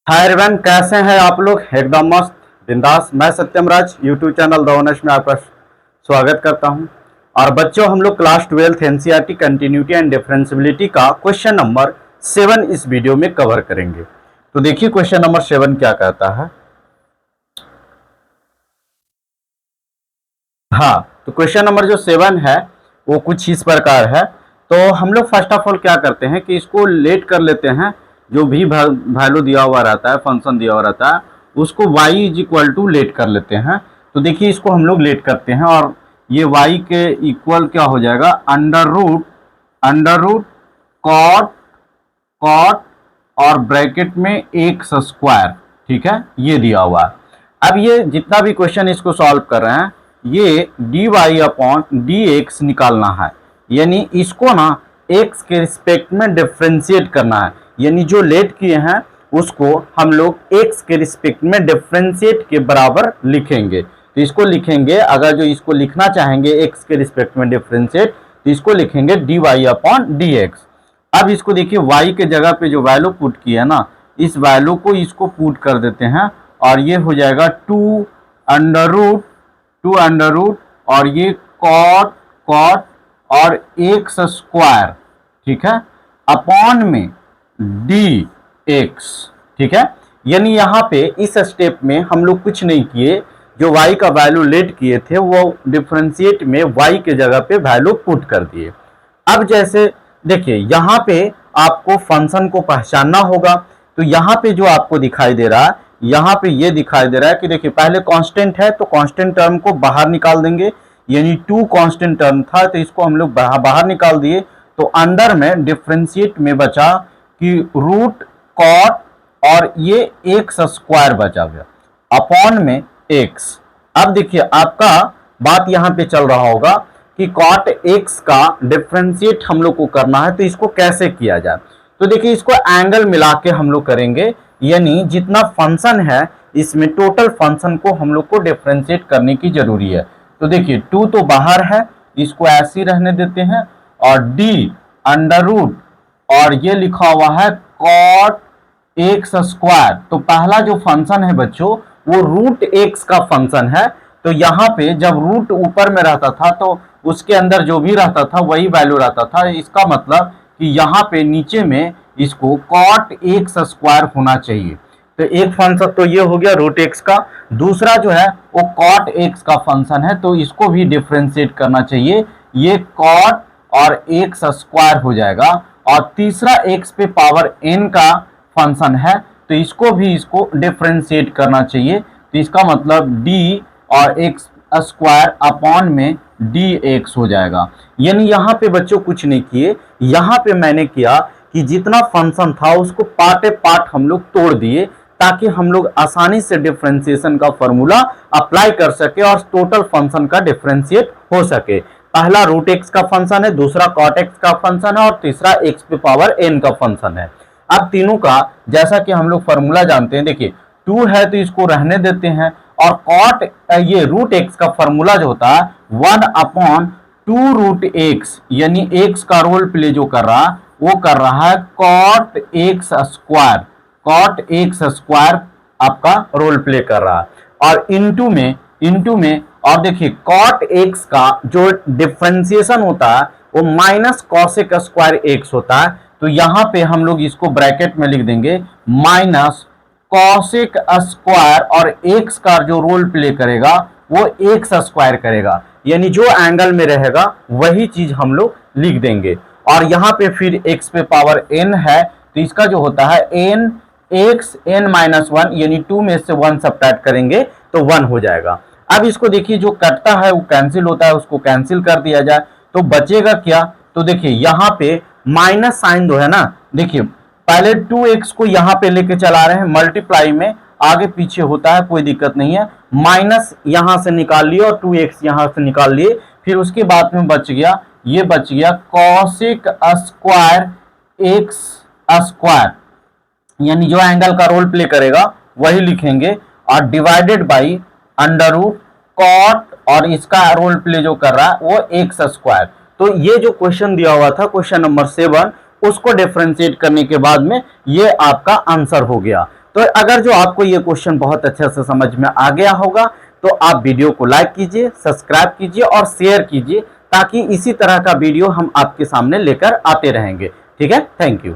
Hi everyone, कैसे हैं आप लोग। एकदम मस्त बिंदास। मैं सत्यम राज यूट्यूब चैनल द ऑनेस्ट में आपका स्वागत करता हूं। और बच्चों, हम लोग class 12 NCERT continuity and differentiability का क्वेश्चन नंबर 7 इस वीडियो में कवर करेंगे। तो देखिए क्वेश्चन नंबर 7 क्या कहता है। हाँ, तो क्वेश्चन नंबर जो 7 है वो कुछ इस प्रकार है। तो हम लोग फर्स्ट ऑफ ऑल क्या करते हैं कि इसको लेट कर लेते हैं। जो भी वैल्यू दिया हुआ रहता है, फंक्शन दिया हुआ रहता है, उसको y is equal to let कर लेते हैं। तो देखिए इसको हम लोग लेट करते हैं और ये y के इक्वल क्या हो जाएगा, अंडर रूट कॉट कॉट और ब्रैकेट में एक्स स्क्वायर। ठीक है, ये दिया हुआ है। अब ये जितना भी क्वेश्चन इसको सॉल्व कर रहे हैं, ये dy अपॉन dx निकालना है। यानी इसको ना x के रिस्पेक्ट में डिफ्रेंशिएट करना है। यानी जो लेट किए हैं उसको हम लोग x के रिस्पेक्ट में डिफ्रेंशिएट के बराबर लिखेंगे। तो इसको लिखेंगे, अगर जो इसको लिखना चाहेंगे x के रिस्पेक्ट में डिफ्रेंशिएट, तो इसको लिखेंगे dy अपॉन dx। अब इसको देखिए y के जगह पे जो वैल्यू पुट किया है ना, इस वैल्यू को इसको पुट कर देते हैं और ये हो जाएगा 2 अंडर रूट और ये कॉट कॉट और एक्स स्क्वायर, ठीक है, अपॉन में डी एक्स। ठीक है, यानी यहाँ पे इस स्टेप में हम लोग कुछ नहीं किए। जो y का वैल्यू लेट किए थे वो डिफरेंशिएट में y के जगह पे वैल्यू पुट कर दिए। अब जैसे देखिए यहाँ पे आपको फंक्शन को पहचानना होगा। तो यहाँ पे जो आपको दिखाई दे रहा है, यहाँ पे ये दिखाई दे रहा है कि देखिए पहले कांस्टेंट है तो कांस्टेंट टर्म को बाहर निकाल देंगे। यानी 2 कांस्टेंट टर्म था तो इसको हम लोग बाहर निकाल दिए। तो अंदर में डिफरेंशिएट में बचा कि रूट कॉट और ये एक्स स्क्वायर बचा गया अपॉन में एक्स। अब देखिए आपका बात यहाँ पे चल रहा होगा कि कॉट एक्स का डिफरेंशिएट हम लोग को करना है, तो इसको कैसे किया जाए। तो देखिए इसको एंगल मिला के हम लोग करेंगे। यानी जितना फंक्शन है इसमें टोटल फंक्शन को हम लोग को डिफरेंशिएट करने की जरूरी है। तो देखिए 2 तो बाहर है, इसको ऐसे ही रहने देते हैं और d अंडर रूट और ये लिखा हुआ है कॉट एक्स स्क्वायर। तो पहला जो फंक्शन है बच्चों वो रूट एक्स का फंक्शन है। तो यहाँ पे जब रूट ऊपर में रहता था तो उसके अंदर जो भी रहता था वही वैल्यू रहता था। इसका मतलब कि यहाँ पे नीचे में इसको कॉट एक्स स्क्वायर होना चाहिए। तो एक फंक्शन तो ये हो गया रूट एक्स का। दूसरा जो है वो कॉट एक्स का फंक्शन है, तो इसको भी डिफरेंशिएट करना चाहिए। ये कॉट और एक्स स्क्वायर हो जाएगा। और तीसरा एक्स पे पावर n का फंक्शन है, तो इसको डिफरेंशिएट करना चाहिए। तो इसका मतलब d और एक्स स्क्वायर अपॉन में dx हो जाएगा। यानी यहाँ पे बच्चों कुछ नहीं किए, यहाँ पे मैंने किया कि जितना फंक्शन था उसको पार्ट पार्ट हम लोग तोड़ दिए ताकि हम लोग आसानी से डिफरेंशिएशन का फॉर्मूला अप्लाई कर सके और टोटल फंक्शन का डिफरेंशिएट हो सके। पहला रूट एक्स का फंक्शन है, दूसरा कॉट एक्स का फंक्शन है और तीसरा एक्स पे पावर n का फंक्शन है। अब तीनों का जैसा कि हम लोग फॉर्मूला जानते हैं, देखिए 2 है तो इसको रहने देते हैं और कॉट ये रूट एक्स का फॉर्मूला जो होता है 1 अपॉन 2 रूट एक्स। यानी एक्स का रोल प्ले जो कर रहा है वो कर रहा है cot x square. Cot x square आपका रोल प्ले कर रहा है और इनटू में और देखिए कॉट एक्स का जो डिफरेंशिएशन होता है वो माइनस कॉसेक स्क्वायर एक्स होता है। तो यहाँ पे हम लोग इसको ब्रैकेट में लिख देंगे माइनस कॉसेक स्क्वायर और एक्स का जो रोल प्ले करेगा वो एक्स स्क्वायर करेगा। यानी जो एंगल में रहेगा वही चीज हम लोग लिख देंगे। और यहाँ पे फिर x पे पावर n है तो इसका जो होता है n x n माइनस 1, यानी 2 में से 1 सब्ट्रैक्ट करेंगे तो 1 हो जाएगा। अब इसको देखिए जो कटता है वो कैंसिल होता है, उसको कैंसिल कर दिया जाए तो बचेगा क्या। तो देखिए यहाँ पे माइनस साइन जो है ना, देखिए पहले 2x को यहाँ पे लेके चला रहे हैं मल्टीप्लाई में, आगे पीछे होता है कोई दिक्कत नहीं है। माइनस यहाँ से निकाल लिए और 2x यहाँ से निकाल लिए, फिर उसके बाद में बच गया ये बच गया कॉसेक स्क्वायर एक्स स्क्वायर। यानी जो एंगल का रोल प्ले करेगा वही लिखेंगे और divided by under root cot और इसका रोल प्ले जो कर रहा है वो एक्स स्क्वायर। तो ये जो क्वेश्चन दिया हुआ था क्वेश्चन नंबर 7, उसको डिफरेंशिएट करने के बाद में ये आपका आंसर हो गया। तो अगर जो आपको ये क्वेश्चन बहुत अच्छे से समझ में आ गया होगा तो आप वीडियो को लाइक कीजिए, सब्सक्राइब कीजिए और शेयर कीजिए, ताकि इसी तरह का वीडियो हम आपके सामने लेकर आते रहेंगे। ठीक है, थैंक यू।